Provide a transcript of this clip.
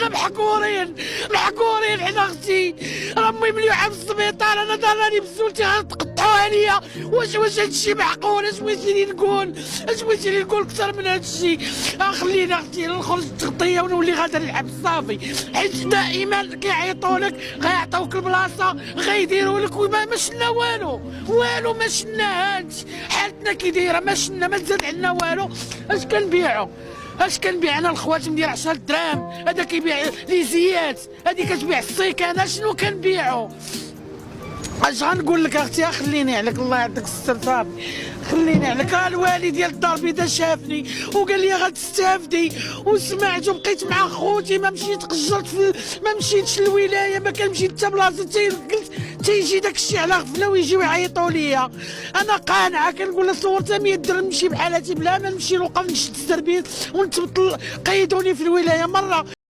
حنا محقورين حنا اختي، راه امي مليوحه في السبيطار، انا ضراني بزولتي غتقطعوا عليا. واش هادشي معقول؟ اش بغيتيني نقول؟ اكثر من هادشي؟ خلينا اختي نخرج التغطيه ونولي غادا نلعب صافي، حيت دائما كيعيطوا لك غيعطيوك البلاصه غيديروا لك ما شلنا والو ما شلناهاش. حالتنا كي دايره ما شلنا، ما تزاد عندنا والو. اش كنبيع انا الخواتم ديال 10 دراهم، هذا كيبيع لي زيات، هذه كتبيع السيكانه، شنو كنبيعوا؟ اش غنقول لك اختي؟ خليني عليك، الله يعطيك الستر صافي، خليني عليك. راه الوالي ديال الدار البيضاء شافني وقال لي غتستافدي، وسمعت وبقيت مع خوتي، ما مشيت قجرت ما مشيتش للولايه، ما كنمشي حتى بلاصه، قلت تيجي داك الشيء على غفله ويجيو يعيطوا ليا. انا قانعه، كنقول لها صورتها 100 درهم نمشي بحالاتي بلا ما نمشي نوقف نشد السربيل ونتبطل، قيدوني في الولايه مره.